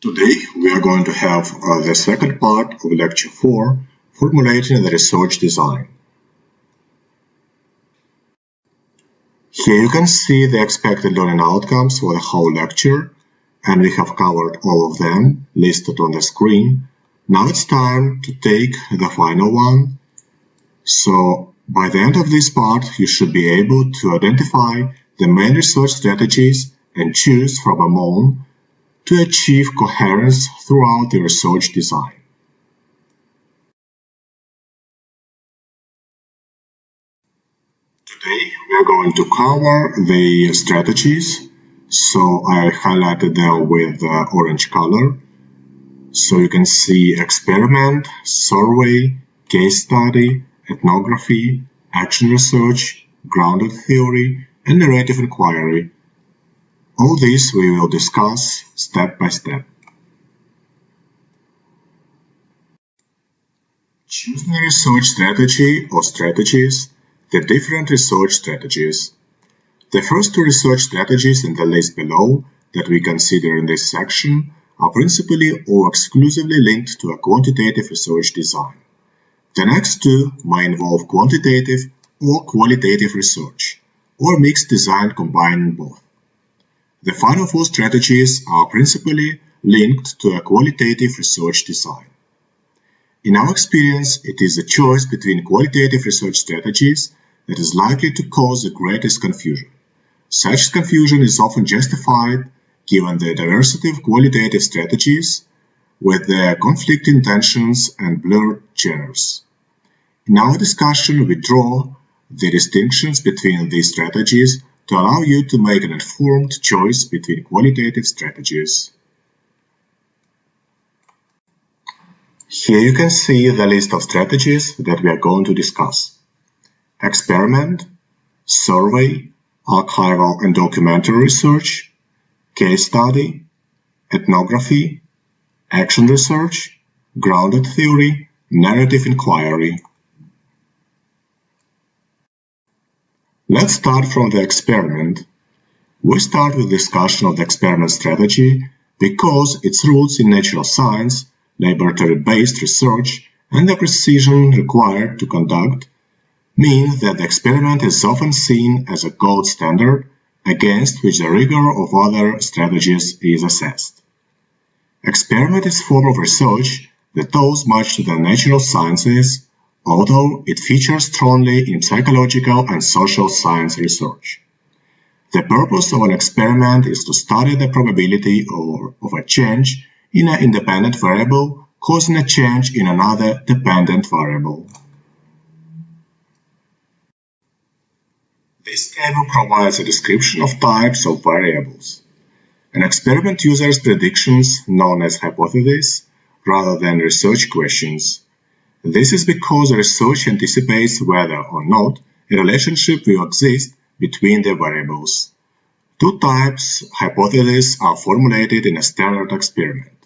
Today we are going to have the second part of Lecture 4, Formulating the Research Design. Here you can see the expected learning outcomes for the whole lecture, and we have covered all of them listed on the screen. Now it's time to take the final one. So by the end of this part, you should be able to identify the main research strategies and choose from among to achieve coherence throughout the research design. Today we are going to cover the strategies, so I highlighted them with orange color. So you can see experiment, survey, case study, ethnography, action research, grounded theory, and narrative inquiry. All this we will discuss step by step. Choosing a research strategy or strategies, the different research strategies. The first two research strategies in the list below that we consider in this section are principally or exclusively linked to a quantitative research design. The next two may involve quantitative or qualitative research, or mixed design combining both. The final four strategies are principally linked to a qualitative research design. In our experience, it is the choice between qualitative research strategies that is likely to cause the greatest confusion. Such confusion is often justified given the diversity of qualitative strategies with their conflicting intentions and blurred genres. In our discussion, we draw the distinctions between these strategies to allow you to make an informed choice between qualitative strategies. Here you can see the list of strategies that we are going to discuss. Experiment, survey, archival and documentary research, case study, ethnography, action research, grounded theory, narrative inquiry. Let's start from the experiment. We start with discussion of the experiment strategy because its roots in natural science, laboratory-based research, and the precision required to conduct mean that the experiment is often seen as a gold standard against which the rigor of other strategies is assessed. Experiment is a form of research that owes much to the natural sciences, although it features strongly in psychological and social science research. The purpose of an experiment is to study the probability of a change in an independent variable causing a change in another dependent variable. This table provides a description of types of variables. An experiment uses predictions known as hypotheses rather than research questions. This is because research anticipates whether or not a relationship will exist between the variables. Two types hypotheses are formulated in a standard experiment: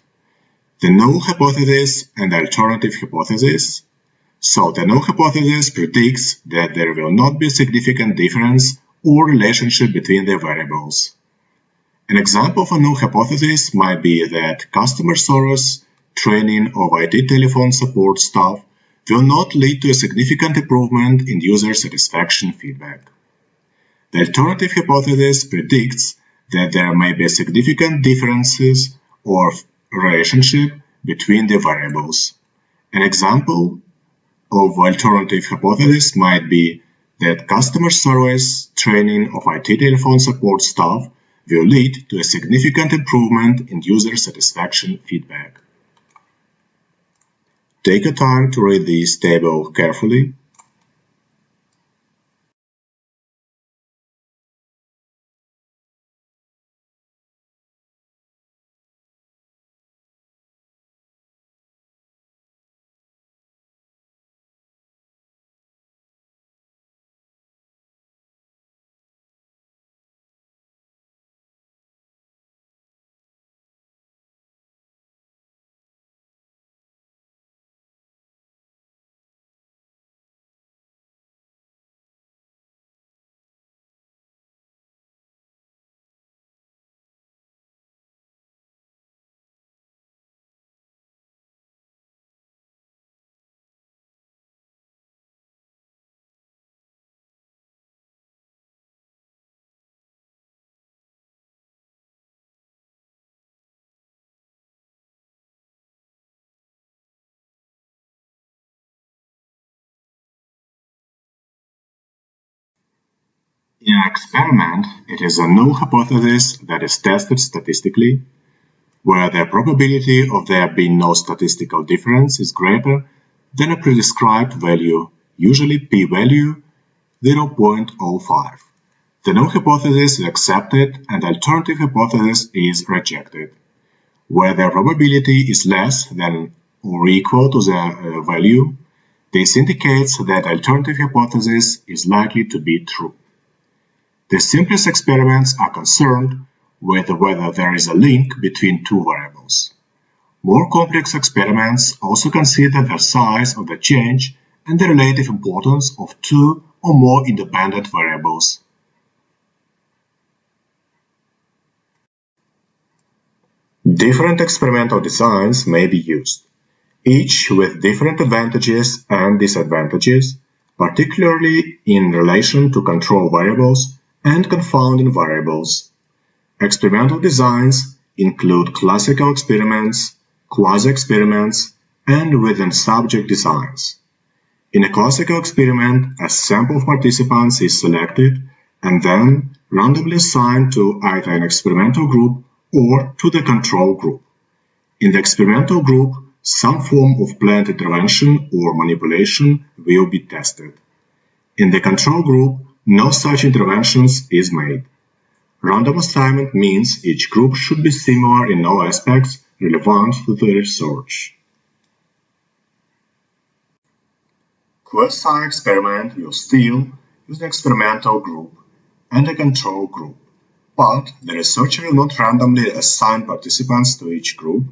the null hypothesis and the alternative hypothesis. So the null hypothesis predicts that there will not be a significant difference or relationship between the variables. An example of a null hypothesis might be that customer service training of IT telephone support staff will not lead to a significant improvement in user satisfaction feedback. The alternative hypothesis predicts that there may be significant differences or relationship between the variables. An example of alternative hypothesis might be that customer service training of IT telephone support staff will lead to a significant improvement in user satisfaction feedback. Take your time to read this table carefully. In an experiment, it is a null hypothesis that is tested statistically, where the probability of there being no statistical difference is greater than a prescribed value, usually p-value 0.05. The null hypothesis is accepted and the alternative hypothesis is rejected. Where the probability is less than or equal to the value, this indicates that the alternative hypothesis is likely to be true. The simplest experiments are concerned with whether there is a link between two variables. More complex experiments also consider the size of the change and the relative importance of two or more independent variables. Different experimental designs may be used, each with different advantages and disadvantages, particularly in relation to control variables and confounding variables. Experimental designs include classical experiments, quasi-experiments, and within-subject designs. In a classical experiment, a sample of participants is selected and then randomly assigned to either an experimental group or to the control group. In the experimental group, some form of planned intervention or manipulation will be tested. In the control group, no such interventions is made. Random assignment means each group should be similar in all aspects relevant to the research. Quasi-experiment will still use the experimental group and the control group, but the researcher will not randomly assign participants to each group,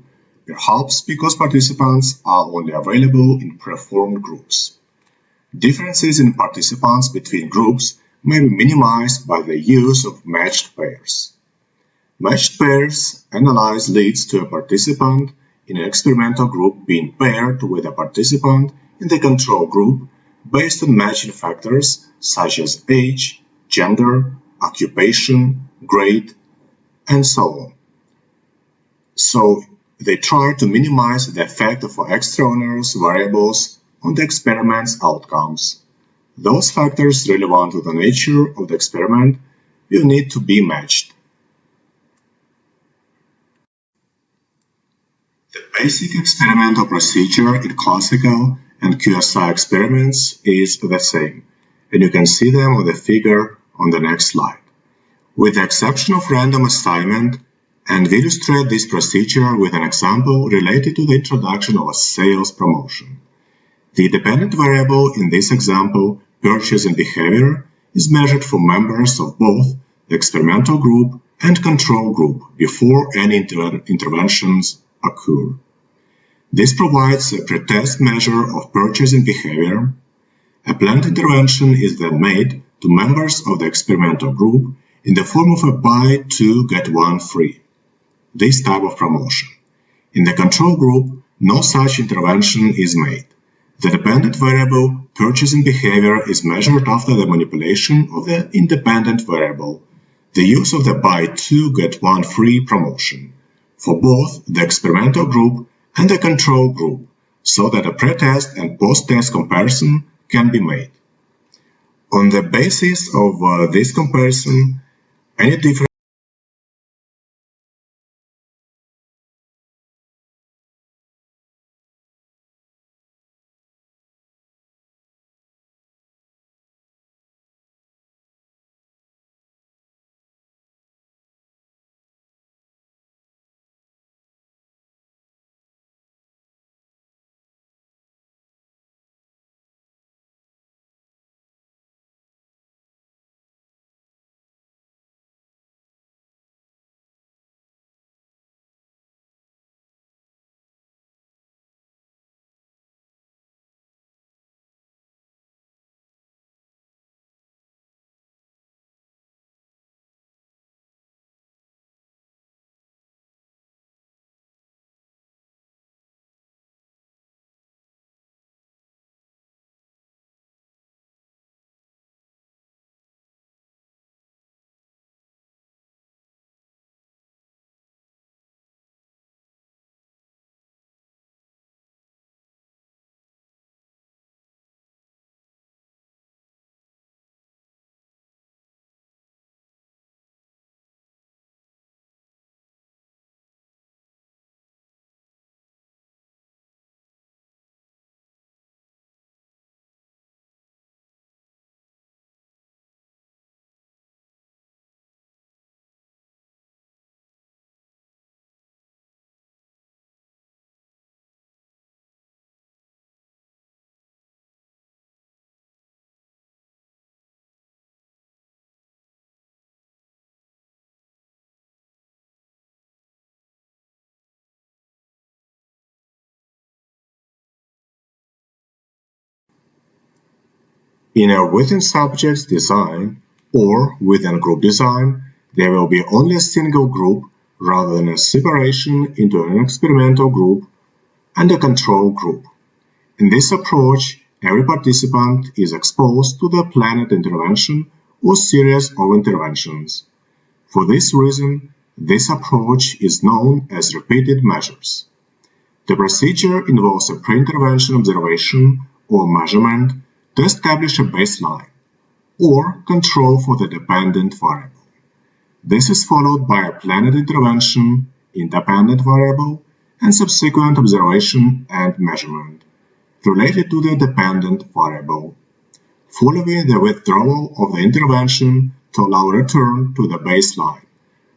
perhaps because participants are only available in preformed groups. Differences in participants between groups may be minimized by the use of matched pairs. Matched pairs analysis leads to a participant in an experimental group being paired with a participant in the control group based on matching factors such as age, gender, occupation, grade, and so on. So they try to minimize the effect of extraneous variables on the experiment's outcomes. Those factors relevant to the nature of the experiment will need to be matched. The basic experimental procedure in classical and QSI experiments is the same, and you can see them on the figure on the next slide. With the exception of random assignment, and we illustrate this procedure with an example related to the introduction of a sales promotion. The dependent variable in this example, purchasing behavior, is measured for members of both the experimental group and control group before any interventions occur. This provides a pretest measure of purchasing behavior. A planned intervention is then made to members of the experimental group in the form of a buy two get one free, this type of promotion. In the control group, no such intervention is made. The dependent variable purchasing behavior is measured after the manipulation of the independent variable, the use of the buy two get one free promotion, for both the experimental group and the control group, so that a pre-test and post-test comparison can be made. On the basis of this comparison, any difference In a within subjects design or within group design, there will be only a single group rather than a separation into an experimental group and a control group. In this approach, every participant is exposed to the planned intervention or series of interventions. For this reason, this approach is known as repeated measures. The procedure involves a pre-intervention observation or measurement to establish a baseline or control for the dependent variable. This is followed by a planned intervention, independent variable, and subsequent observation and measurement related to the dependent variable, following the withdrawal of the intervention to allow return to the baseline.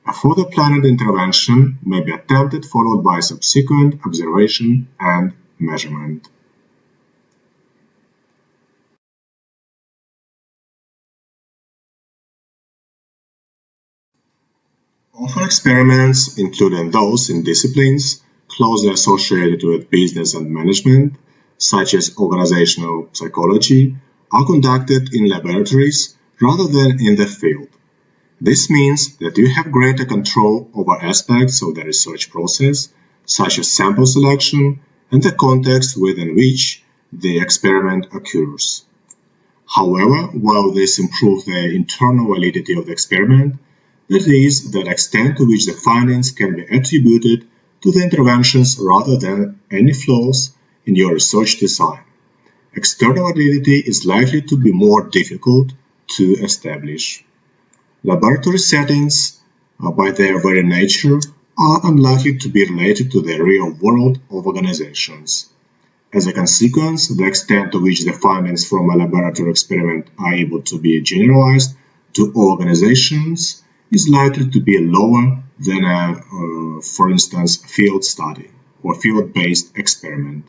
A further planned intervention may be attempted followed by subsequent observation and measurement. Often experiments, including those in disciplines closely associated with business and management, such as organizational psychology, are conducted in laboratories rather than in the field. This means that you have greater control over aspects of the research process, such as sample selection and the context within which the experiment occurs. However, while this improves the internal validity of the experiment, that is, the extent to which the findings can be attributed to the interventions rather than any flaws in your research design. External validity is likely to be more difficult to establish. Laboratory settings, by their very nature, are unlikely to be related to the real world of organizations. As a consequence, the extent to which the findings from a laboratory experiment are able to be generalized to organizations is likely to be lower than a, for instance, field study or field-based experiment.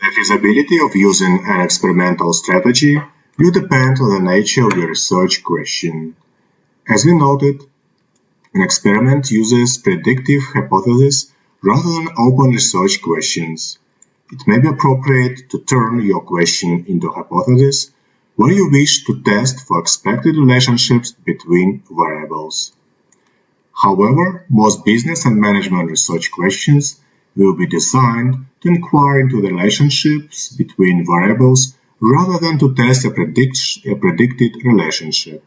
The feasibility of using an experimental strategy will depend on the nature of your research question. As we noted, an experiment uses predictive hypotheses rather than open research questions. It may be appropriate to turn your question into a hypothesis where you wish to test for expected relationships between variables. However, most business and management research questions will be designed to inquire into the relationships between variables rather than to test a predicted relationship.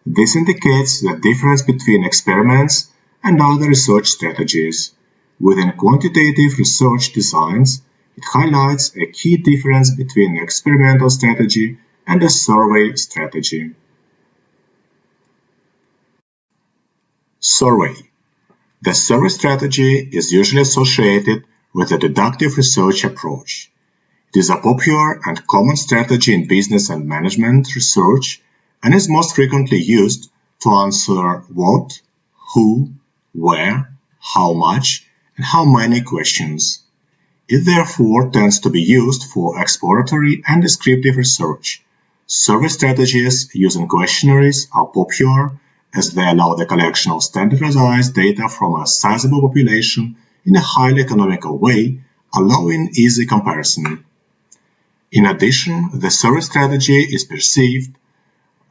This indicates the difference between experiments and other research strategies. Within quantitative research designs, it highlights a key difference between an experimental strategy and a survey strategy. Survey. The survey strategy is usually associated with a deductive research approach. It is a popular and common strategy in business and management research and is most frequently used to answer what, who, where, how much, and how many questions. It therefore tends to be used for exploratory and descriptive research. Survey strategies using questionnaires are popular as they allow the collection of standardized data from a sizable population in a highly economical way, allowing easy comparison. In addition, the survey strategy is perceived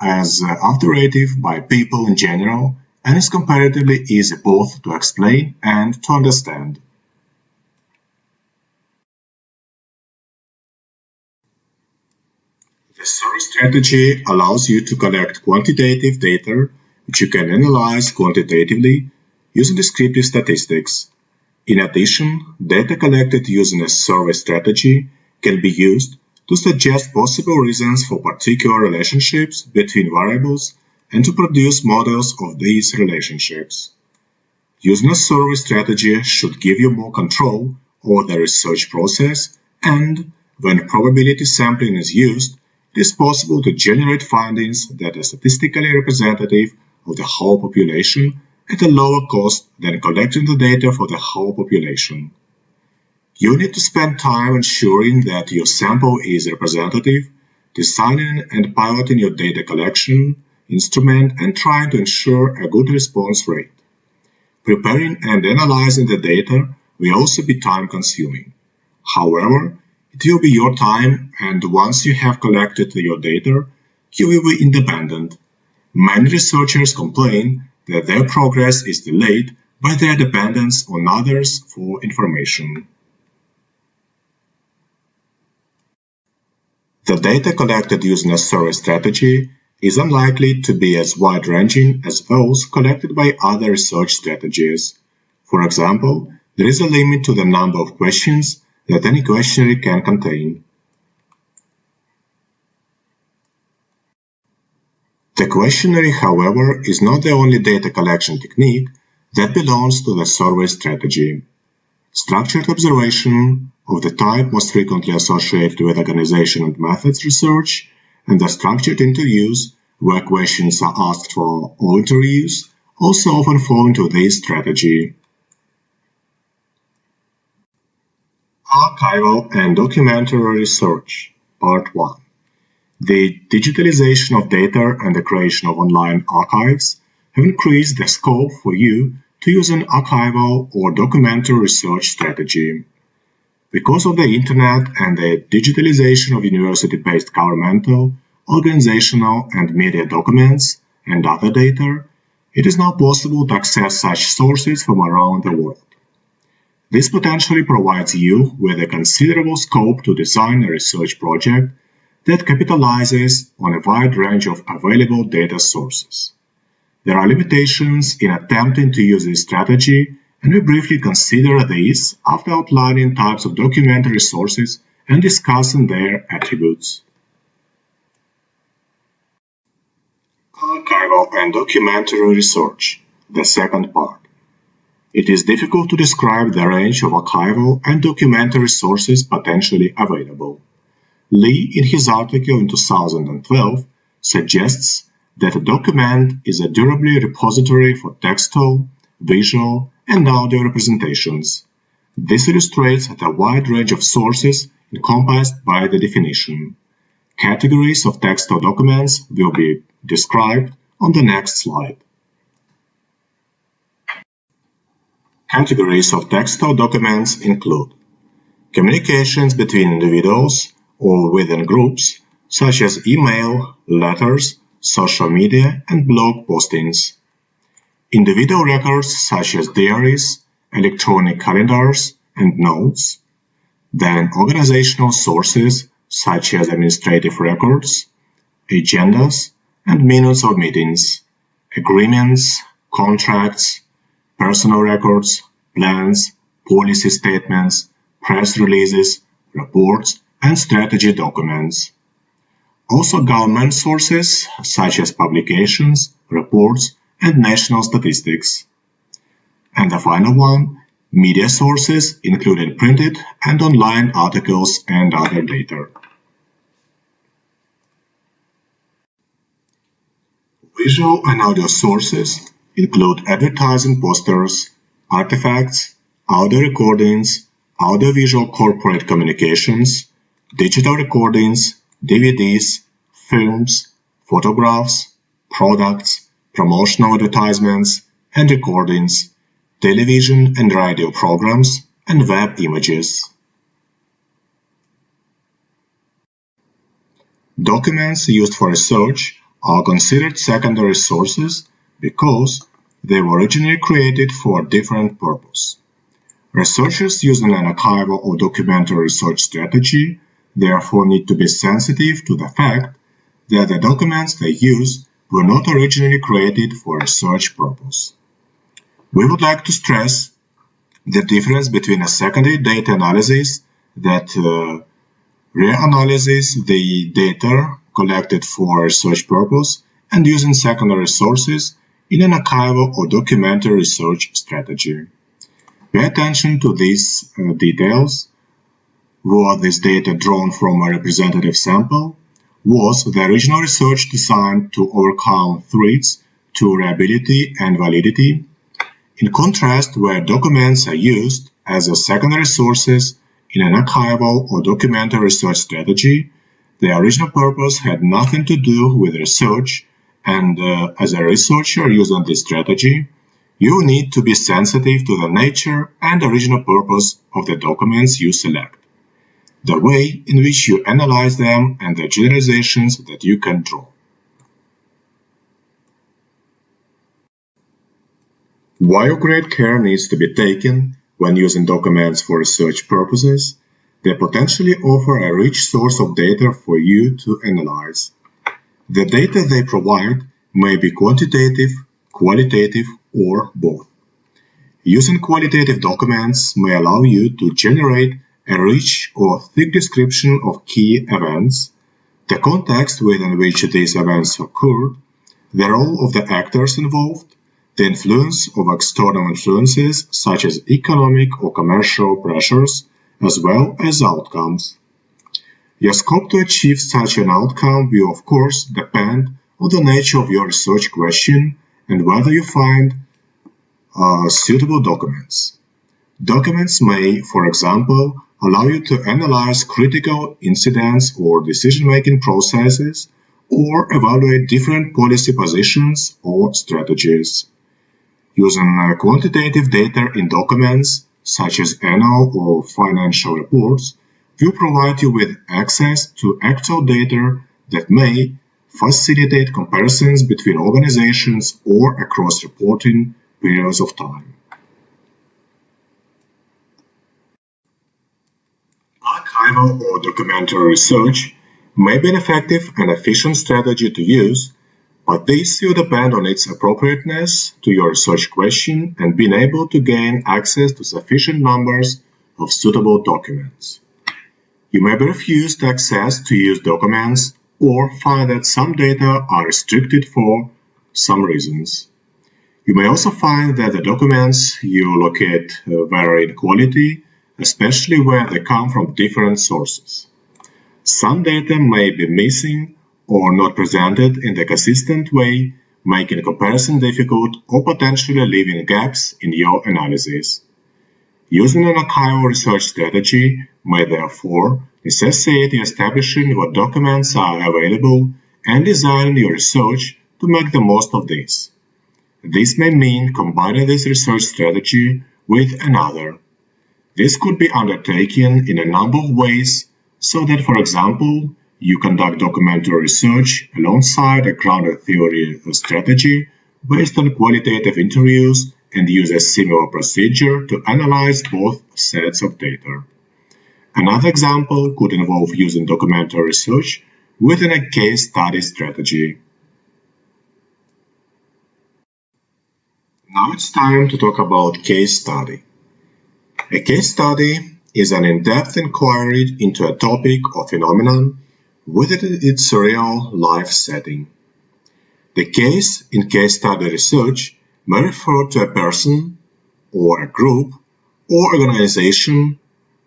as iterative by people in general and is comparatively easy both to explain and to understand. The survey strategy allows you to collect quantitative data which you can analyze quantitatively using descriptive statistics. In addition, data collected using a survey strategy can be used to suggest possible reasons for particular relationships between variables and to produce models of these relationships. Using a survey strategy should give you more control over the research process, and when probability sampling is used, it is possible to generate findings that are statistically representative of the whole population at a lower cost than collecting the data for the whole population. You need to spend time ensuring that your sample is representative, designing and piloting your data collection instrument, and trying to ensure a good response rate. Preparing and analyzing the data will also be time-consuming. However, it will be your time, and once you have collected your data, you will be independent. Many researchers complain that their progress is delayed by their dependence on others for information. The data collected using a survey strategy is unlikely to be as wide-ranging as those collected by other research strategies. For example, there is a limit to the number of questions that any questionnaire can contain. The questionnaire, however, is not the only data collection technique that belongs to the survey strategy. Structured observation of the type most frequently associated with organization and methods research, and the structured interviews, where questions are asked for all interviews, also often fall into this strategy. Archival and documentary research, Part 1. The digitalization of data and the creation of online archives have increased the scope for you to use an archival or documentary research strategy. Because of the Internet and the digitalization of university-based governmental, organizational, and media documents and other data, it is now possible to access such sources from around the world. This potentially provides you with a considerable scope to design a research project that capitalizes on a wide range of available data sources. There are limitations in attempting to use this strategy, and we briefly consider these after outlining types of documentary sources and discussing their attributes. Archival and documentary research, the second part. It is difficult to describe the range of archival and documentary sources potentially available. Lee, in his article in 2012, suggests that a document is a durable repository for textual, visual, and audio representations. This illustrates the wide range of sources encompassed by the definition. Categories of textual documents will be described on the next slide. Categories of textual documents include communications between individuals or within groups, such as email, letters, social media, and blog postings. Individual records such as diaries, electronic calendars, and notes. Then organizational sources such as administrative records, agendas, and minutes of meetings, agreements, contracts, personal records, plans, policy statements, press releases, reports, and strategy documents. Also government sources such as publications, reports, and national statistics. And the final one, media sources including printed and online articles and other data. Visual and audio sources include advertising posters, artifacts, audio recordings, audiovisual corporate communications, digital recordings, DVDs, films, photographs, products, promotional advertisements and recordings, television and radio programs, and web images. Documents used for research are considered secondary sources because they were originally created for a different purpose. Researchers using an archival or documentary research strategy therefore need to be sensitive to the fact that the documents they use were not originally created for a research purpose. We would like to stress the difference between a secondary data analysis that reanalyzes the data collected for a research purpose and using secondary sources in an archival or documentary research strategy. Pay attention to these details. Were this data drawn from a representative sample? Was the original research designed to overcome threats to reliability and validity? In contrast, where documents are used as a secondary sources in an archival or documentary research strategy, the original purpose had nothing to do with research, and as a researcher using this strategy, you need to be sensitive to the nature and original purpose of the documents you select. the way in which you analyze them and the generalizations that you can draw. While great care needs to be taken when using documents for research purposes, they potentially offer a rich source of data for you to analyze. The data they provide may be quantitative, qualitative, or both. Using qualitative documents may allow you to generate a rich or thick description of key events, the context within which these events occurred, the role of the actors involved, the influence of external influences such as economic or commercial pressures, as well as outcomes. Your scope to achieve such an outcome will of course depend on the nature of your research question and whether you find suitable documents. Documents may, for example, allow you to analyze critical incidents or decision-making processes or evaluate different policy positions or strategies. Using quantitative data in documents, such as annual or financial reports, will provide you with access to actual data that may facilitate comparisons between organizations or across reporting periods of time. Archival or documentary research may be an effective and efficient strategy to use, but this will depend on its appropriateness to your research question and being able to gain access to sufficient numbers of suitable documents. You may be refused access to use documents or find that some data are restricted for some reasons. You may also find that the documents you locate vary in quality, especially where they come from different sources. Some data may be missing or not presented in a consistent way, making comparison difficult or potentially leaving gaps in your analysis. Using an archival research strategy may therefore necessitate establishing what documents are available and designing your research to make the most of this. This may mean combining this research strategy with another. This could be undertaken in a number of ways, so that, for example, you conduct documentary research alongside a grounded theory strategy based on qualitative interviews and use a similar procedure to analyze both sets of data. Another example could involve using documentary research within a case study strategy. Now it's time to talk about case study. A case study is an in-depth inquiry into a topic or phenomenon within its real-life setting. The case in case study research may refer to a person or a group or organization,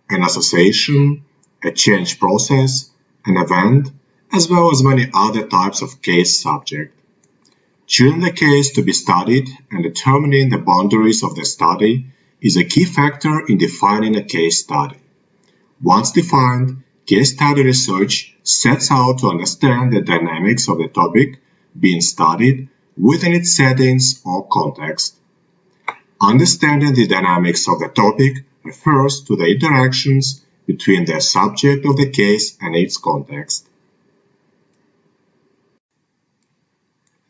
an association, a change process, an event, as well as many other types of case subject. Choosing the case to be studied and determining the boundaries of the study is a key factor in defining a case study. Once defined, case study research sets out to understand the dynamics of the topic being studied within its settings or context. Understanding the dynamics of the topic refers to the interactions between the subject of the case and its context.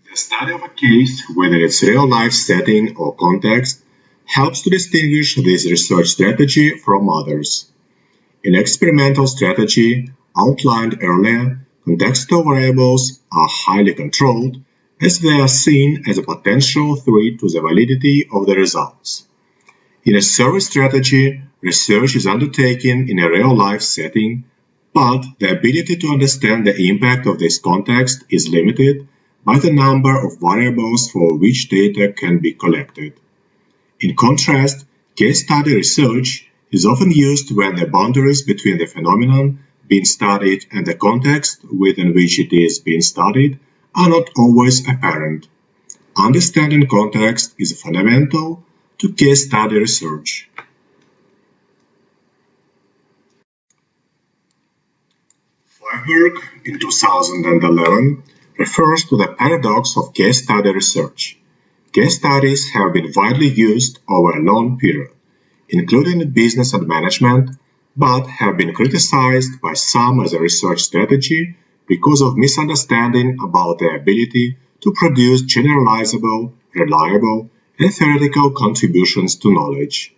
The study of a case within its real-life setting or context helps to distinguish this research strategy from others. In experimental strategy outlined earlier, contextual variables are highly controlled as they are seen as a potential threat to the validity of the results. In a service strategy, research is undertaken in a real-life setting, but the ability to understand the impact of this context is limited by the number of variables for which data can be collected. In contrast, case study research is often used when the boundaries between the phenomenon being studied and the context within which it is being studied are not always apparent. Understanding context is fundamental to case study research. Feinberg in 2011 refers to the paradox of case study research. Case studies have been widely used over a long period, including in business and management, but have been criticized by some as a research strategy because of misunderstanding about their ability to produce generalizable, reliable, and theoretical contributions to knowledge.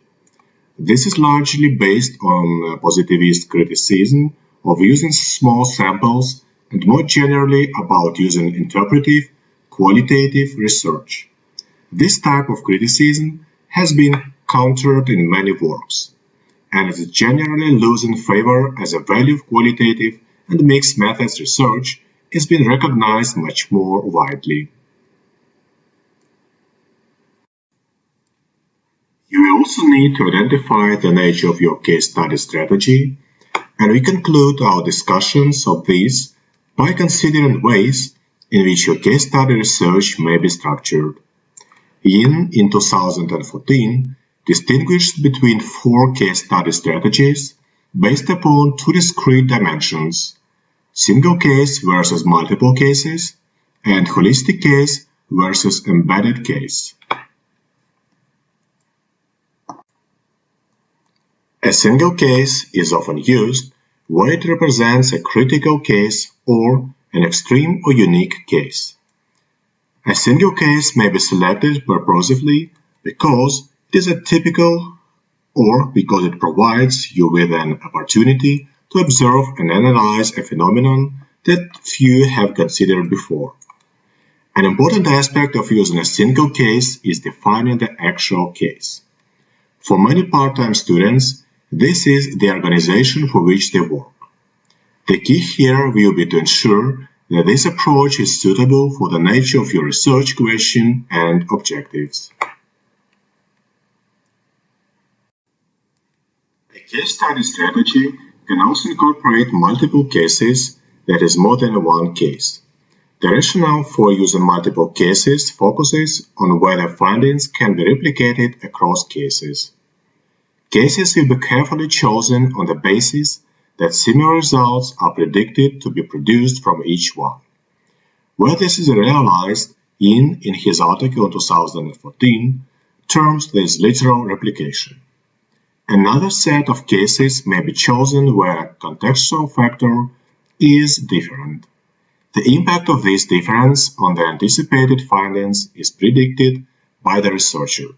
This is largely based on positivist criticism of using small samples and more generally about using interpretive, qualitative research. This type of criticism has been countered in many works, and is generally losing favor as a value of qualitative and mixed methods research is being recognized much more widely. You will also need to identify the nature of your case study strategy, and we conclude our discussions of this by considering ways in which your case study research may be structured. Yin, in 2014, distinguished between four case study strategies based upon two discrete dimensions: single case versus multiple cases, and holistic case versus embedded case. A single case is often used where it represents a critical case or an extreme or unique case. A single case may be selected purposefully because it is atypical or because it provides you with an opportunity to observe and analyze a phenomenon that few have considered before. An important aspect of using a single case is defining the actual case. For many part-time students, this is the organization for which they work. The key here will be to ensure that this approach is suitable for the nature of your research question and objectives. A case study strategy can also incorporate multiple cases, that is, more than one case. The rationale for using multiple cases focuses on whether findings can be replicated across cases. Cases will be carefully chosen on the basis that similar results are predicted to be produced from each one. Where this is realized, Yin, in his article in 2014, terms this literal replication. Another set of cases may be chosen where a contextual factor is different. The impact of this difference on the anticipated findings is predicted by the researcher.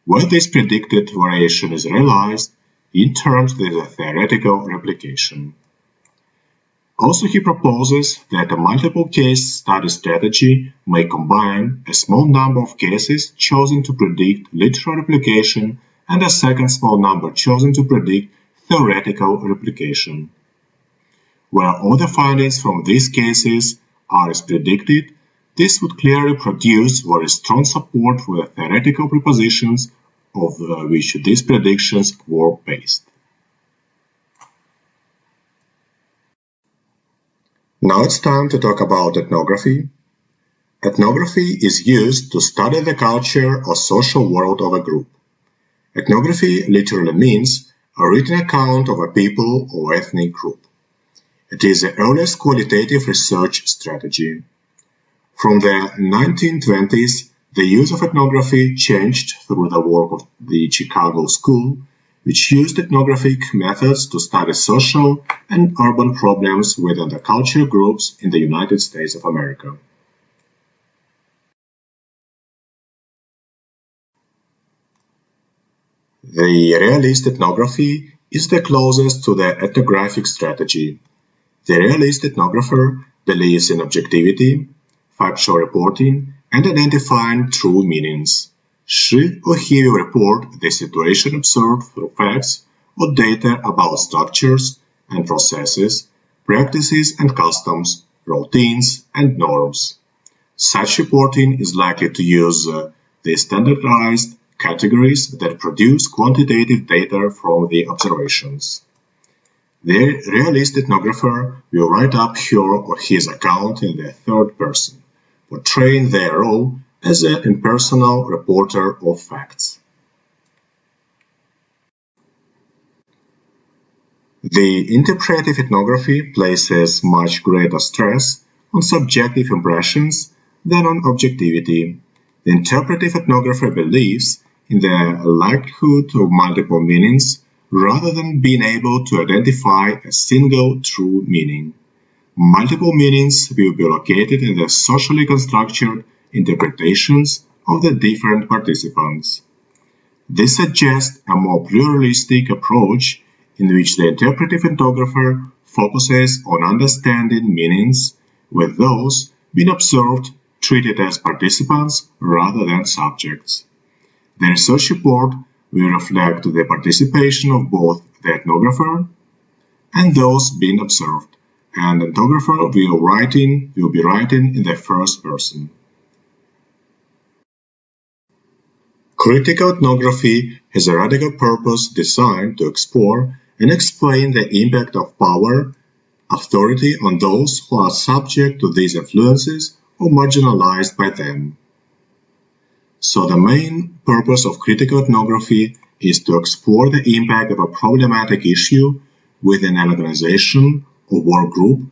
Where this predicted variation is realized, in terms there is a theoretical replication. Also, he proposes that a multiple case study strategy may combine a small number of cases chosen to predict literal replication and a second small number chosen to predict theoretical replication. Where all the findings from these cases are as predicted, this would clearly produce very strong support for the theoretical propositions of which these predictions were based. Now it's time to talk about ethnography. Ethnography is used to study the culture or social world of a group. Ethnography literally means a written account of a people or ethnic group. It is the earliest qualitative research strategy. From the 1920s, the use of ethnography changed through the work of the Chicago School, which used ethnographic methods to study social and urban problems within the culture groups in the United States of America. The realist ethnography is the closest to the ethnographic strategy. The realist ethnographer believes in objectivity, factual reporting, and identifying true meanings. She or he will report the situation observed through facts or data about structures and processes, practices and customs, routines and norms. Such reporting is likely to use the standardized categories that produce quantitative data from the observations. The realist ethnographer will write up her or his account in the third person, portraying their role as an impersonal reporter of facts. The interpretive ethnography places much greater stress on subjective impressions than on objectivity. The interpretive ethnographer believes in the likelihood of multiple meanings rather than being able to identify a single true meaning. Multiple meanings will be located in the socially constructed interpretations of the different participants. This suggests a more pluralistic approach in which the interpretive ethnographer focuses on understanding meanings, with those being observed treated as participants rather than subjects. The research report will reflect the participation of both the ethnographer and those being observed, and the ethnographer will be writing in the first person. Critical ethnography has a radical purpose designed to explore and explain the impact of power, authority on those who are subject to these influences or marginalized by them. So the main purpose of critical ethnography is to explore the impact of a problematic issue within an organization or work group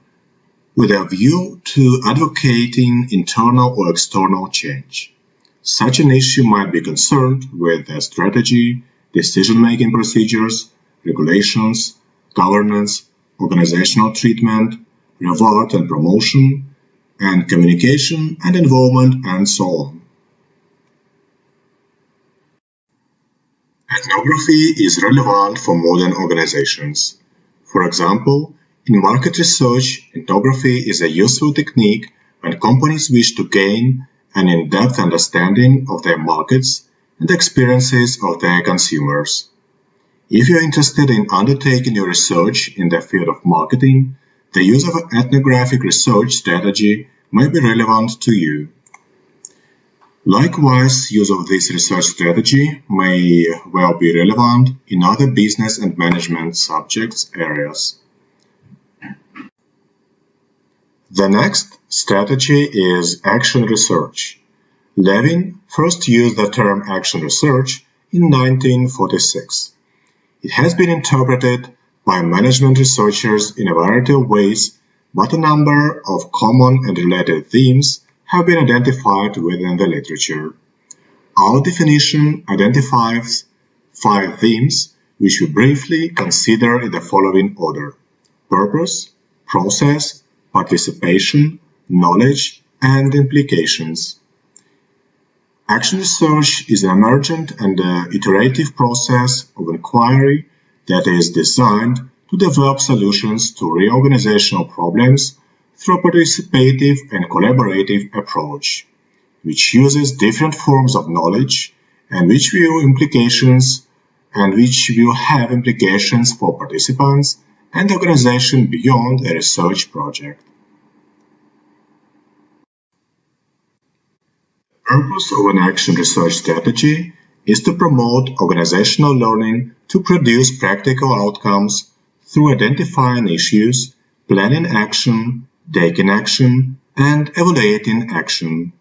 with a view to advocating internal or external change. Such an issue might be concerned with the strategy, decision-making procedures, regulations, governance, organizational treatment, reward and promotion, and communication and involvement, and so on. Ethnography is relevant for modern organizations. For example, in market research, ethnography is a useful technique when companies wish to gain an in-depth understanding of their markets and the experiences of their consumers. If you are interested in undertaking your research in the field of marketing, the use of an ethnographic research strategy may be relevant to you. Likewise, use of this research strategy may well be relevant in other business and management subjects areas. The next strategy is action research. Levin first used the term action research in 1946. It has been interpreted by management researchers in a variety of ways, but a number of common and related themes have been identified within the literature. Our definition identifies 5 themes, which we briefly consider in the following order: purpose, process, participation, knowledge, and implications. Action research is an emergent and iterative process of inquiry that is designed to develop solutions to reorganizational problems through a participative and collaborative approach, which uses different forms of knowledge and which will have implications for participants and the organization beyond a research project. The purpose of an action research strategy is to promote organizational learning to produce practical outcomes through identifying issues, planning action, taking action, and evaluating action.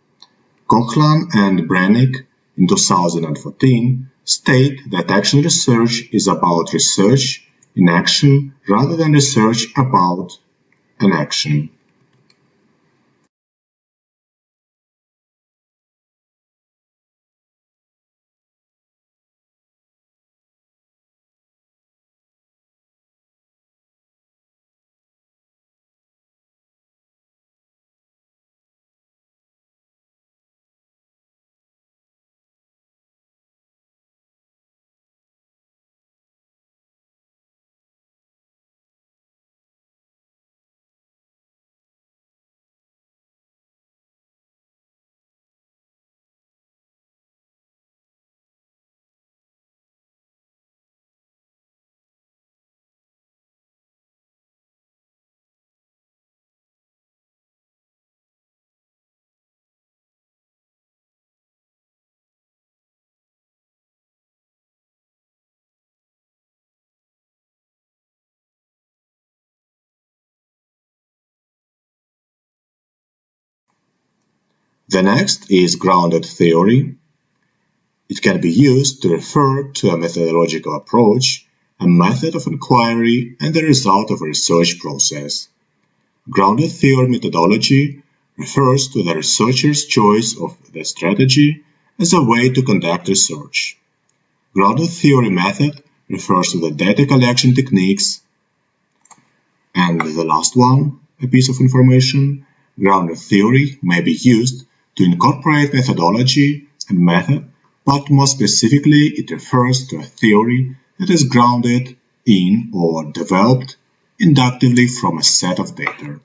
Coughlin and Brannick in 2014 state that action research is about research in action rather than research about an action. The next is grounded theory. It can be used to refer to a methodological approach, a method of inquiry, and the result of a research process. Grounded theory methodology refers to the researcher's choice of the strategy as a way to conduct research. Grounded theory method refers to the data collection techniques. And the last one, a piece of information, grounded theory may be used to incorporate methodology and method, but more specifically it refers to a theory that is grounded in or developed inductively from a set of data.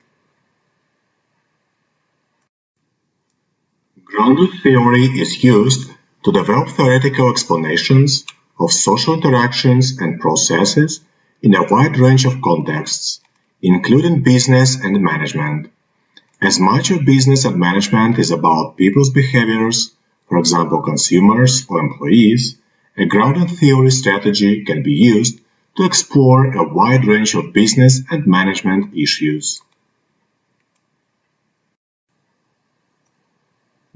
Grounded theory is used to develop theoretical explanations of social interactions and processes in a wide range of contexts, including business and management. As much of business and management is about people's behaviors, for example consumers or employees, a grounded theory strategy can be used to explore a wide range of business and management issues.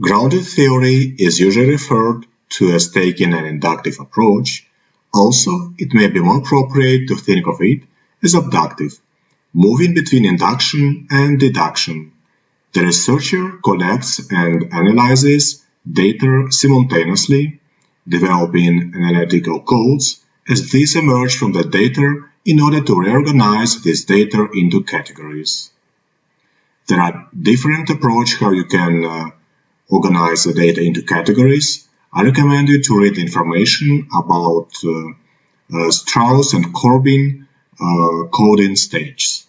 Grounded theory is usually referred to as taking an inductive approach. Also, it may be more appropriate to think of it as abductive, moving between induction and deduction. The researcher collects and analyzes data simultaneously, developing analytical codes as these emerge from the data in order to reorganize this data into categories. There are different approaches how you can organize the data into categories. I recommend you to read information about Strauss and Corbin coding stages.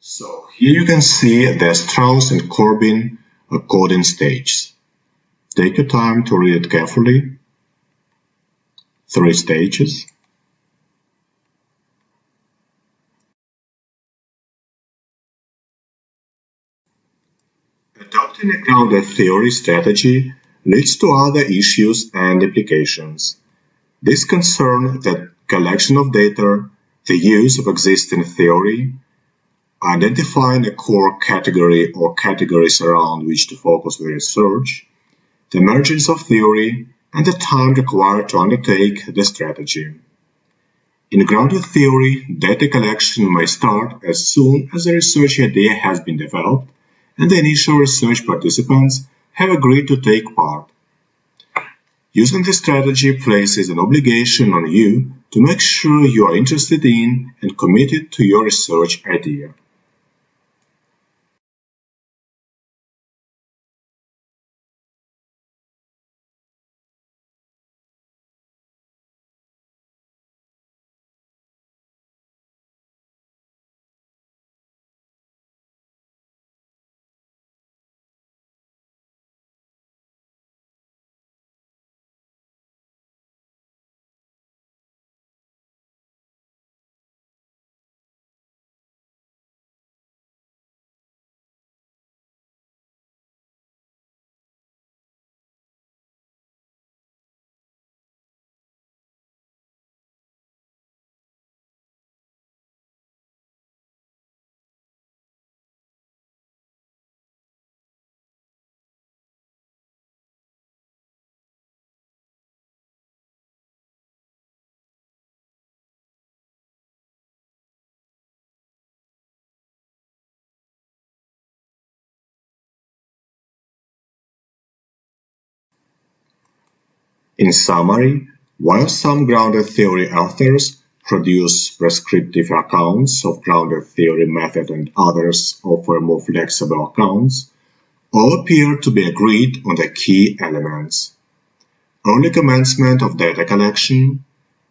So here you can see the Strauss and Corbin coding stages. Take your time to read it carefully. 3 stages. Adopting a grounded theory strategy leads to other issues and implications. These concern the collection of data, the use of existing theory, identifying a core category or categories around which to focus the research, the emergence of theory, and the time required to undertake the strategy. In grounded theory, data collection may start as soon as the research idea has been developed and the initial research participants have agreed to take part. Using this strategy places an obligation on you to make sure you are interested in and committed to your research idea. In summary, while some grounded theory authors produce prescriptive accounts of grounded theory method and others offer more flexible accounts, all appear to be agreed on the key elements: early commencement of data collection,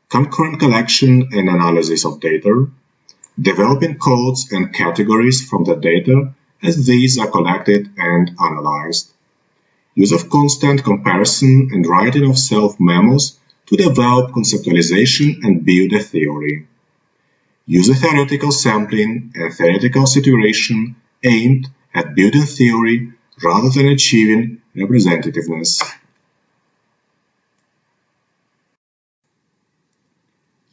concurrent collection and analysis of data, developing codes and categories from the data as these are collected and analyzed, use of constant comparison and writing of self-memos to develop conceptualization and build a theory, use of theoretical sampling and theoretical situation aimed at building theory rather than achieving representativeness.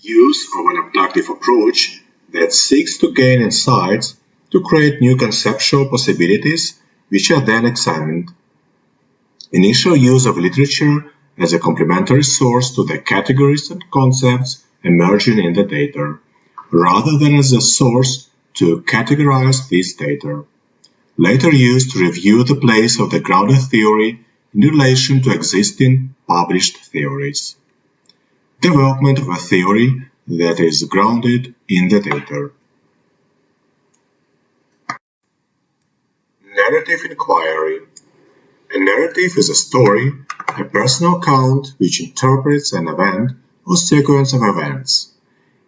Use of an abductive approach that seeks to gain insights to create new conceptual possibilities which are then examined. Initial use of literature as a complementary source to the categories and concepts emerging in the data, rather than as a source to categorize these data. later used to review the place of the grounded theory in relation to existing published theories. Development of a theory that is grounded in the data. Narrative inquiry. A narrative is a story, a personal account which interprets an event or sequence of events.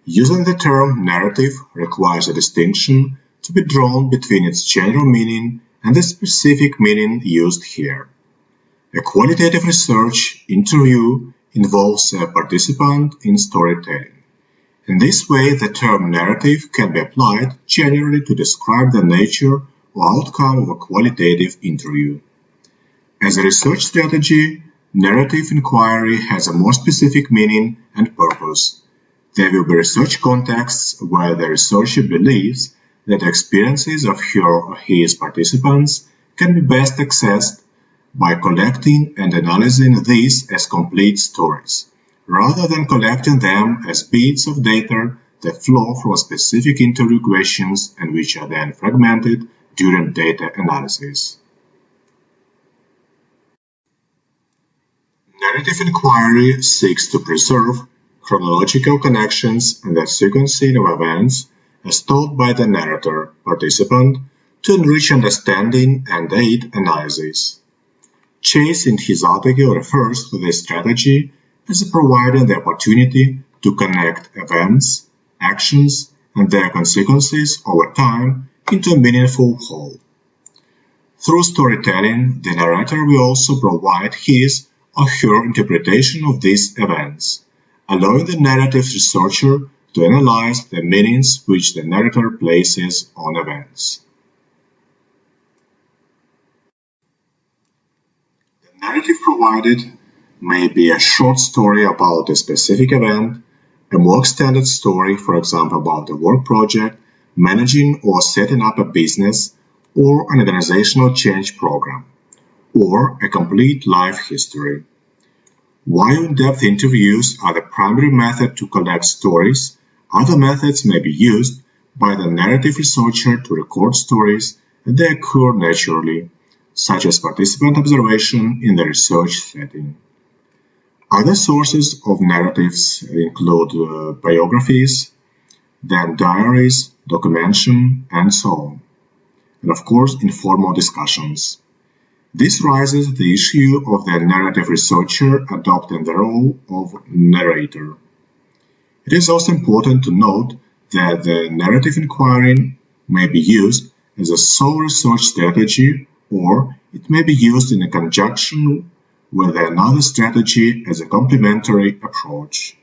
Using the term narrative requires a distinction to be drawn between its general meaning and the specific meaning used here. A qualitative research interview involves a participant in storytelling. In this way, the term narrative can be applied generally to describe the nature or outcome of a qualitative interview. As a research strategy, narrative inquiry has a more specific meaning and purpose. There will be research contexts where the researcher believes that the experiences of her or his participants can be best accessed by collecting and analyzing these as complete stories, rather than collecting them as bits of data that flow from specific interview questions and which are then fragmented during data analysis. Narrative inquiry seeks to preserve chronological connections and the sequencing of events as told by the narrator participant to enrich understanding and aid analysis. Chase in his article refers to this strategy as providing the opportunity to connect events, actions, and their consequences over time into a meaningful whole. Through storytelling, the narrator will also provide his or her interpretation of these events, allowing the narrative researcher to analyze the meanings which the narrator places on events. The narrative provided may be a short story about a specific event, a more extended story, for example, about a work project, managing or setting up a business, or an organizational change program, or a complete life history. While in-depth interviews are the primary method to collect stories, other methods may be used by the narrative researcher to record stories as they occur naturally, such as participant observation in the research setting. Other sources of narratives include biographies, then diaries, documentation, and so on, and of course informal discussions. This raises the issue of the narrative researcher adopting the role of narrator. It is also important to note that the narrative inquiry may be used as a sole research strategy, or it may be used in conjunction with another strategy as a complementary approach.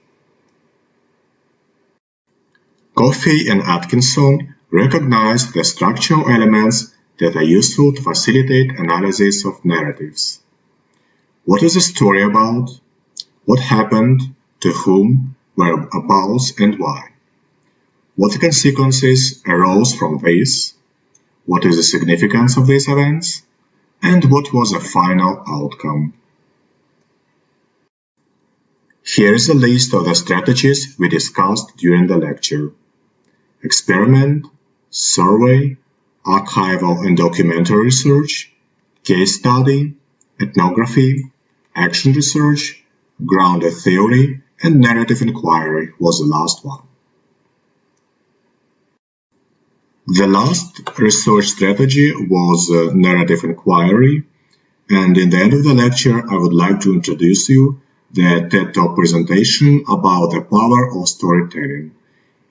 Coffey and Atkinson recognize the structural elements that are useful to facilitate analysis of narratives. What is the story about? What happened? To whom? Whereabouts and why? What consequences arose from this? What is the significance of these events? And what was the final outcome? Here is a list of the strategies we discussed during the lecture. Experiment, survey, archival and documentary research, case study, ethnography, action research, grounded theory, and narrative inquiry was the last one. The last research strategy was narrative inquiry, and in the end of the lecture I would like to introduce you the TED Talk presentation about the power of storytelling.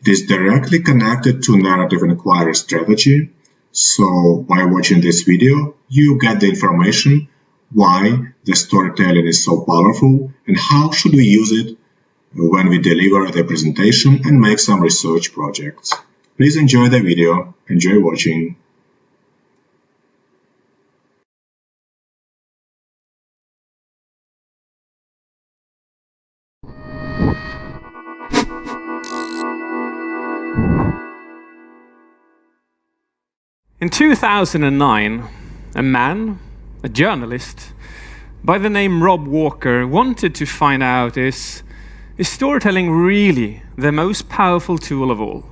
It is directly connected to narrative inquiry strategy, so by watching this video you get the information why the storytelling is so powerful and how should we use it when we deliver the presentation and make some research projects. Please enjoy the video, enjoy watching. In 2009, a man, a journalist, by the name Rob Walker wanted to find out is storytelling really the most powerful tool of all?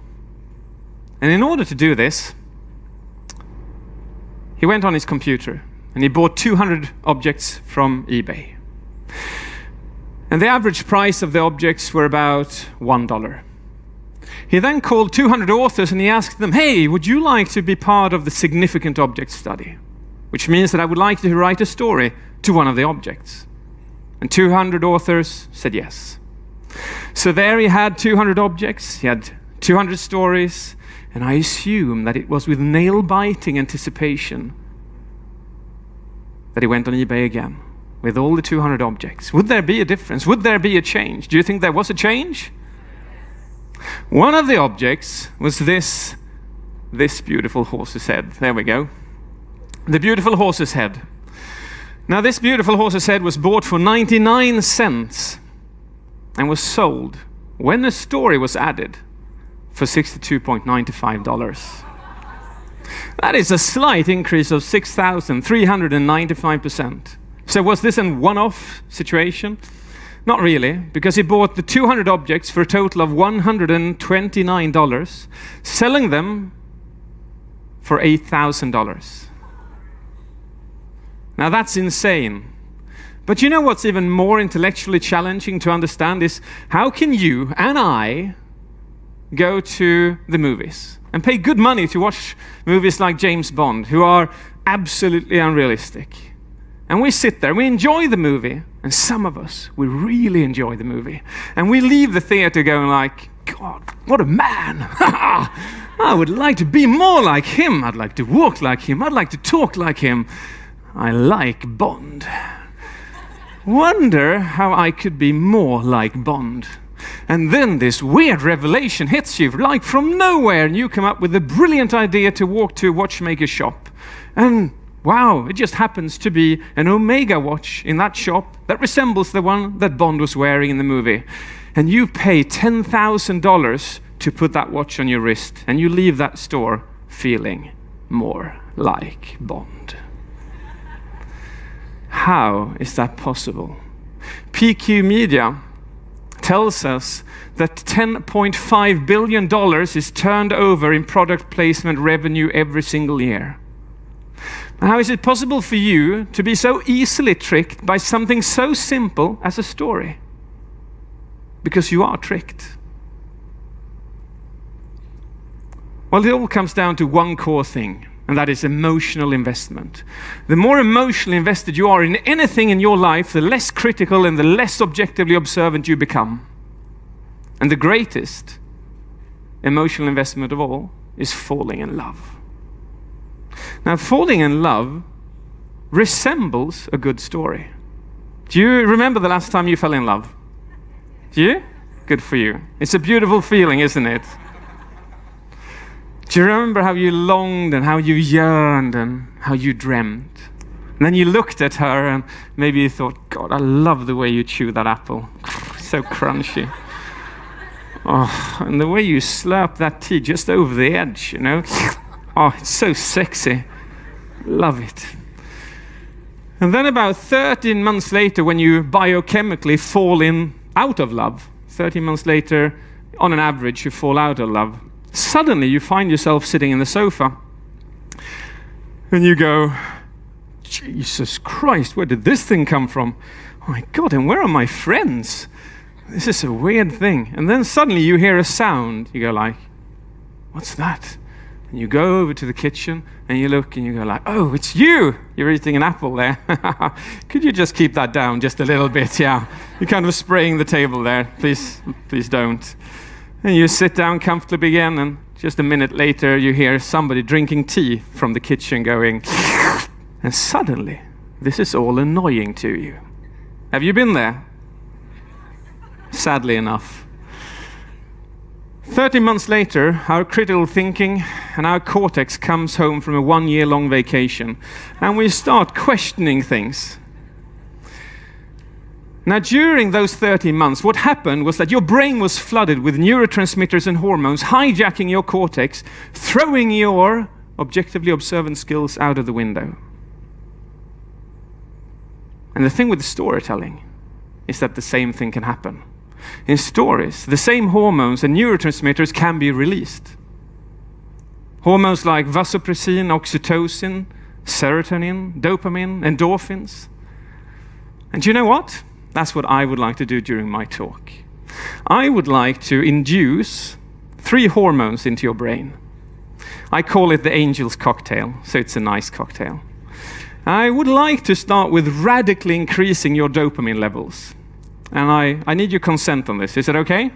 And in order to do this, he went on his computer and he bought 200 objects from eBay. And the average price of the objects were about $1. He then called 200 authors and he asked them, hey, would you like to be part of the significant object study? Which means that I would like to write a story to one of the objects. And 200 authors said yes. So there he had 200 objects, he had 200 stories, and I assume that it was with nail-biting anticipation that he went on eBay again with all the 200 objects. Would there be a difference? Would there be a change? Do you think there was a change? One of the objects was this beautiful horse's head. There we go. The beautiful horse's head. Now this beautiful horse's head was bought for 99 cents and was sold when a story was added for $62.95. That is a slight increase of 6,395%. So was this a one-off situation? Not really, because he bought the 200 objects for a total of $129, selling them for $8,000. Now that's insane. But you know what's even more intellectually challenging to understand is how can you and I go to the movies and pay good money to watch movies like James Bond, who are absolutely unrealistic. And we sit there, we enjoy the movie, and some of us, we really enjoy the movie. And we leave the theater going like, God, what a man! I would like to be more like him. I'd like to walk like him. I'd like to talk like him. I like Bond. Wonder how I could be more like Bond. And then this weird revelation hits you like from nowhere, and you come up with a brilliant idea to walk to a watchmaker shop. And wow, it just happens to be an Omega watch in that shop that resembles the one that Bond was wearing in the movie. And you pay $10,000 to put that watch on your wrist, and you leave that store feeling more like Bond. How is that possible? PQ Media tells us that $10.5 billion is turned over in product placement revenue every single year. How is it possible for you to be so easily tricked by something so simple as a story? Because you are tricked. Well, it all comes down to one core thing, and that is emotional investment. The more emotionally invested you are in anything in your life, the less critical and the less objectively observant you become. And the greatest emotional investment of all is falling in love. Now, falling in love resembles a good story. Do you remember the last time you fell in love? Do you? Good for you. It's a beautiful feeling, isn't it? Do you remember how you longed and how you yearned and how you dreamt? And then you looked at her and maybe you thought, God, I love the way you chew that apple. So crunchy. Oh, and the way you slurp that tea just over the edge, you know? Oh, it's so sexy. Love it. And then about 13 months later, when you biochemically fall out of love, 13 months later, on an average, you fall out of love. Suddenly, you find yourself sitting in the sofa. And you go, Jesus Christ, where did this thing come from? Oh my God, and where are my friends? This is a weird thing. And then suddenly you hear a sound. You go like, what's that? And you go over to the kitchen and you look and you go like, oh, it's you. You're eating an apple there. Could you just keep that down just a little bit? Yeah. You're kind of spraying the table there. Please don't. And you sit down comfortably again, and just a minute later you hear somebody drinking tea from the kitchen going, and suddenly this is all annoying to you. Have you been there? Sadly enough. 30 months later, our critical thinking and our cortex comes home from a 1-year-long vacation, and we start questioning things. Now, during those 30 months, what happened was that your brain was flooded with neurotransmitters and hormones, hijacking your cortex, throwing your objectively observant skills out of the window. And the thing with storytelling is that the same thing can happen. In stories, the same hormones and neurotransmitters can be released. Hormones like vasopressin, oxytocin, serotonin, dopamine, endorphins. And do you know what? That's what I would like to do during my talk. I would like to induce 3 hormones into your brain. I call it the angel's cocktail, so it's a nice cocktail. I would like to start with radically increasing your dopamine levels. And I need your consent on this. Is it okay?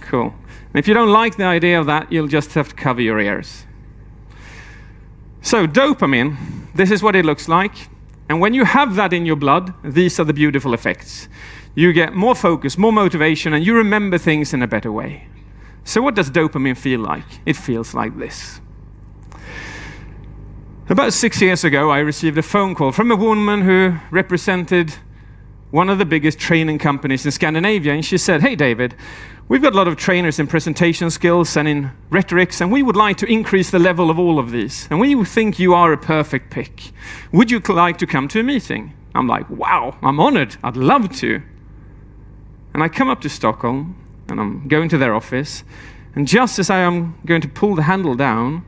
Cool. And if you don't like the idea of that, you'll just have to cover your ears. So dopamine, this is what it looks like. And when you have that in your blood, these are the beautiful effects. You get more focus, more motivation, and you remember things in a better way. So what does dopamine feel like? It feels like this. About 6 years ago, I received a phone call from a woman who represented one of the biggest training companies in Scandinavia, and she said, "Hey David, we've got a lot of trainers in presentation skills and in rhetorics, and we would like to increase the level of all of these. And we think you are a perfect pick. Would you like to come to a meeting?" I'm like, wow, I'm honored. I'd love to. And I come up to Stockholm, and I'm going to their office, and just as I am going to pull the handle down,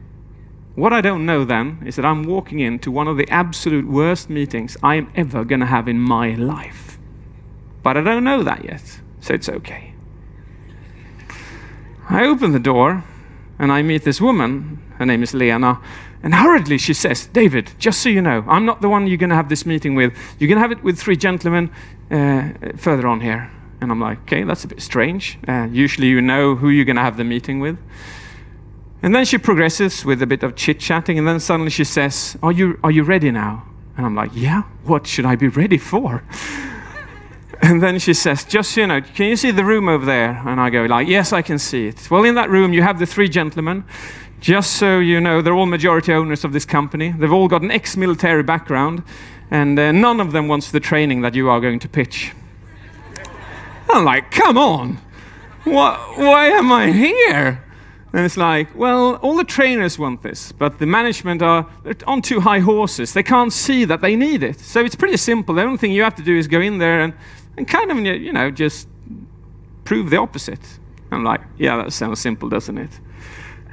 what I don't know then is that I'm walking into one of the absolute worst meetings I am ever going to have in my life. But I don't know that yet, so it's okay. I open the door, and I meet this woman. Her name is Lena. And hurriedly she says, "David, just so you know, I'm not the one you're going to have this meeting with. You're going to have it with 3 gentlemen further on here." And I'm like, okay, that's a bit strange. Usually you know who you're going to have the meeting with. And then she progresses with a bit of chit-chatting, and then suddenly she says, are you ready now? And I'm like, yeah, what should I be ready for? And then she says, just so you know, can you see the room over there? And I go like, yes, I can see it. Well, in that room you have the 3 gentlemen. Just so you know, they're all majority owners of this company. They've all got an ex-military background, and none of them wants the training that you are going to pitch. I'm like, come on, why am I here? And it's like, well, all the trainers want this, but the management are on too high horses. They can't see that they need it. So it's pretty simple. The only thing you have to do is go in there and kind of, you know, just prove the opposite. I'm like, yeah, that sounds simple, doesn't it?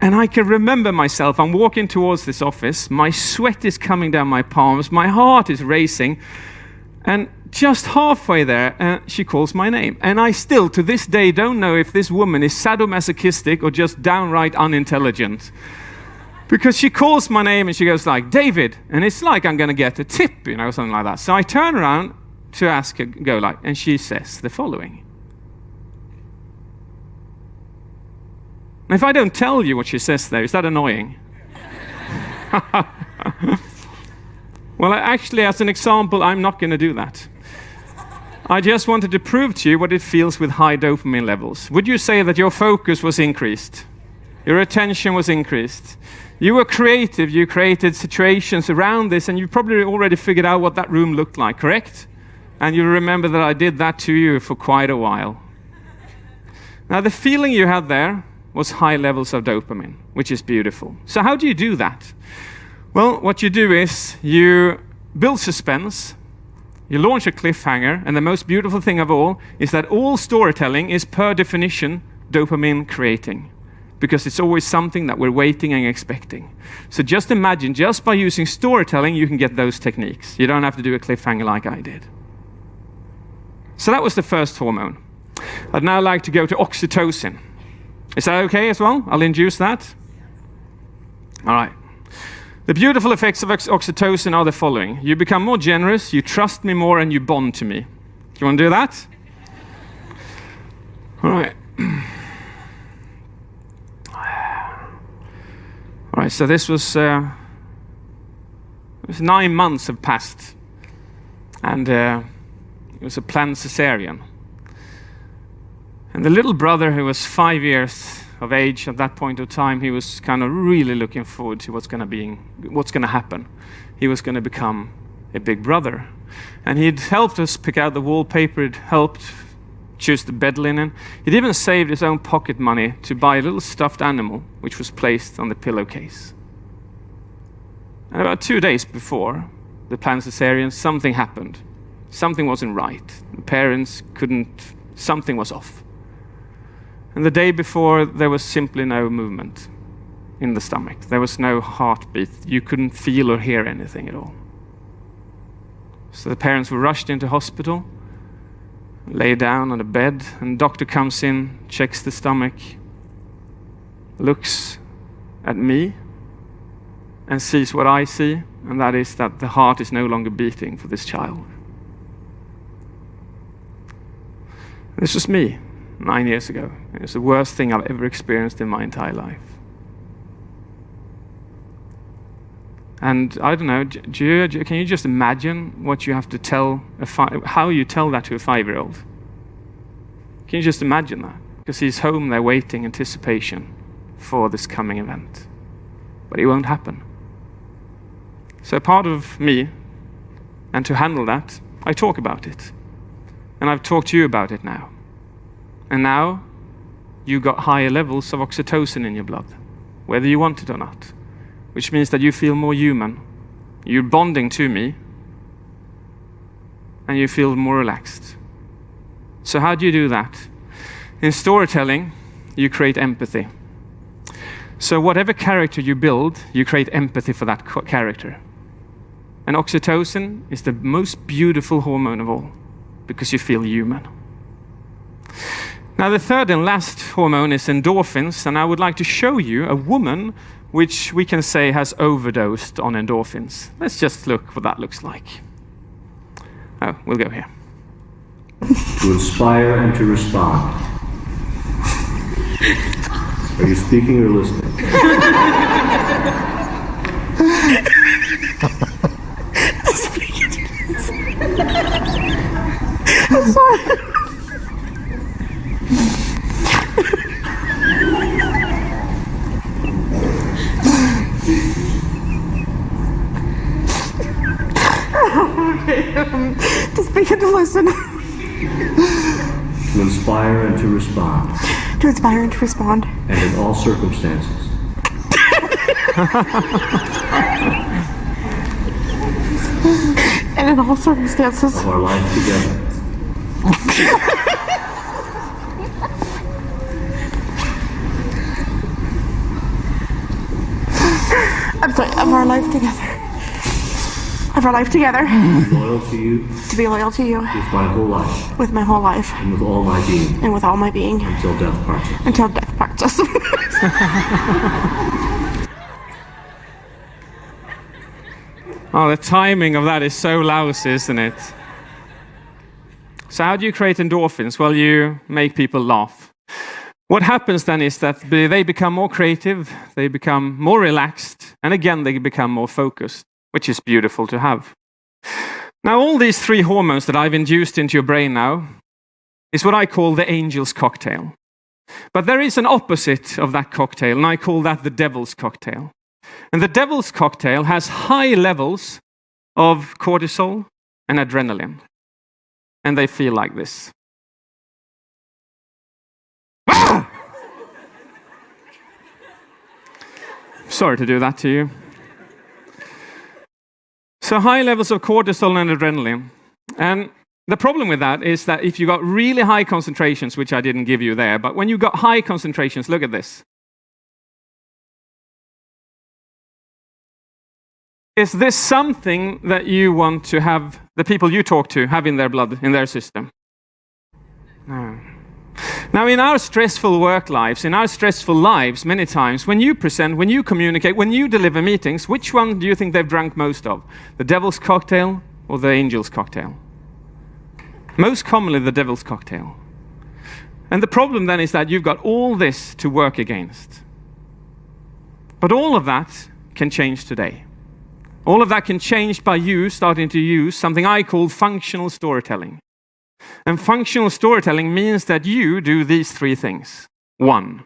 And I can remember myself, I'm walking towards this office, my sweat is coming down my palms, my heart is racing, and just halfway there, she calls my name. And I still, to this day, don't know if this woman is sadomasochistic or just downright unintelligent. Because she calls my name and she goes like, "David," and it's like I'm going to get a tip, you know, something like that. So I turn around to ask her, go like, and she says the following. Now, if I don't tell you what she says there, is that annoying? Well, actually, as an example, I'm not going to do that. I just wanted to prove to you what it feels with high dopamine levels. Would you say that your focus was increased? Your attention was increased? You were creative, you created situations around this, and you probably already figured out what that room looked like, correct? And you remember that I did that to you for quite a while. Now, the feeling you had there was high levels of dopamine, which is beautiful. So how do you do that? Well, what you do is you build suspense, you launch a cliffhanger, and the most beautiful thing of all is that all storytelling is per definition dopamine creating, because it's always something that we're waiting and expecting. So just imagine, just by using storytelling, you can get those techniques. You don't have to do a cliffhanger like I did. So that was the first hormone. I'd now like to go to oxytocin. Is that okay as well? I'll induce that. All right. The beautiful effects of oxytocin are the following. You become more generous, you trust me more, and you bond to me. Do you want to do that? All right. All right, so this was 9 months have passed, and it was a planned cesarean. And the little brother, who was 5 years of age at that point of time, he was kind of really looking forward to what's going to happen. He was going to become a big brother. And he'd helped us pick out the wallpaper, he'd helped choose the bed linen. He'd even saved his own pocket money to buy a little stuffed animal, which was placed on the pillowcase. And about 2 days before the planned cesarean, something happened. Something wasn't right. The parents couldn't, something was off. And the day before, there was simply no movement. in the stomach. There was no heartbeat. You couldn't feel or hear anything at all. So the parents were rushed into hospital, lay down on a bed, and the doctor comes in, checks the stomach, looks at me, and sees what I see, and that is that the heart is no longer beating for this child. This was me 9 years ago. It was the worst thing I've ever experienced in my entire life. And I don't know, can you just imagine what you have to tell, how you tell that to a 5-year-old? Can you just imagine that? Because he's home there waiting, anticipation for this coming event. But it won't happen. So part of me, and to handle that, I talk about it. And I've talked to you about it now. And now, you got higher levels of oxytocin in your blood, whether you want it or not. Which means that you feel more human. You're bonding to me, and you feel more relaxed. So how do you do that? In storytelling, you create empathy. So whatever character you build, you create empathy for that character. And oxytocin is the most beautiful hormone of all, because you feel human. Now the third and last hormone is endorphins, and I would like to show you a woman which we can say has overdosed on endorphins. Let's just look what that looks like. Oh, we'll go here. To inspire and to respond. Are you speaking or listening? I'm sorry. To speak and to listen. To inspire and to respond. To inspire and to respond. And in all circumstances. And in all circumstances. Of our life together. I'm sorry, of our life together. Of our life together. To be loyal to you. To be loyal to you. With my whole life. With my whole life. And with all my being. And with all my being. Until death parts us. Until death parts us. Oh, the timing of that is so lousy, isn't it? So how do you create endorphins? Well, you make people laugh. What happens then is that they become more creative, they become more relaxed, and again, they become more focused, which is beautiful to have. Now, all these 3 hormones that I've induced into your brain now is what I call the angel's cocktail. But there is an opposite of that cocktail, and I call that the devil's cocktail. And the devil's cocktail has high levels of cortisol and adrenaline. And they feel like this. Ah! Sorry to do that to you. So high levels of cortisol and adrenaline. And the problem with that is that if you got really high concentrations, which I didn't give you there, but when you got high concentrations, look at this. Is this something that you want to have, the people you talk to, have in their blood, in their system? No. Now, in our stressful work lives, in our stressful lives, many times, when you present, when you communicate, when you deliver meetings, which one do you think they've drunk most of? The devil's cocktail or the angel's cocktail? Most commonly, the devil's cocktail. And the problem then is that you've got all this to work against. But all of that can change today. All of that can change by you starting to use something I call functional storytelling. And functional storytelling means that you do these 3 things. 1,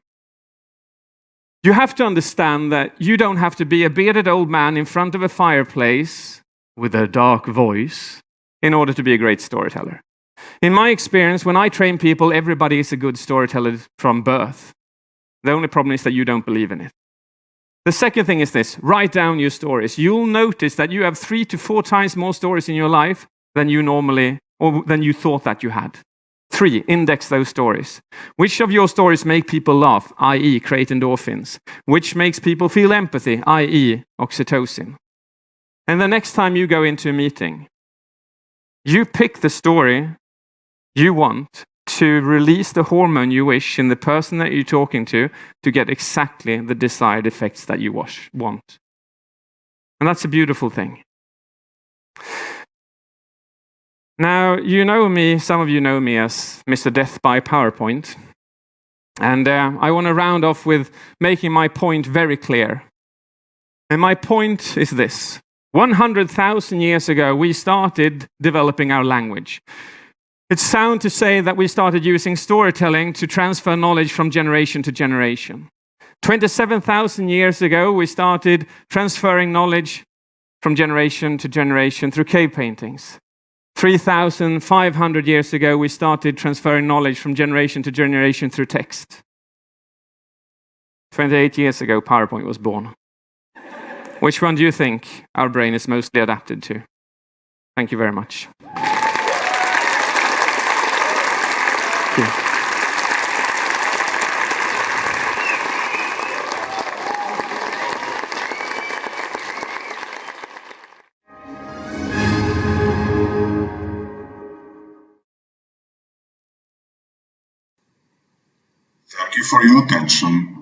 you have to understand that you don't have to be a bearded old man in front of a fireplace with a dark voice in order to be a great storyteller. In my experience, when I train people, everybody is a good storyteller from birth. The only problem is that you don't believe in it. The second thing is this: write down your stories. You'll notice that you have 3 to 4 times more stories in your life than you normally, or than you thought that you had. 3, index those stories. Which of your stories make people laugh, i.e. create endorphins? Which makes people feel empathy, i.e. oxytocin? And the next time you go into a meeting, you pick the story you want to release the hormone you wish in the person that you're talking to get exactly the desired effects that you want. And that's a beautiful thing. Now, you know me, some of you know me as Mr. Death by PowerPoint. And I want to round off with making my point very clear. And my point is this. 100,000 years ago, we started developing our language. It's sound to say that we started using storytelling to transfer knowledge from generation to generation. 27,000 years ago, we started transferring knowledge from generation to generation through cave paintings. 3,500 years ago, we started transferring knowledge from generation to generation through text. 28 years ago, PowerPoint was born. Which one do you think our brain is mostly adapted to? Thank you very much. Thank you. Thank you for your attention.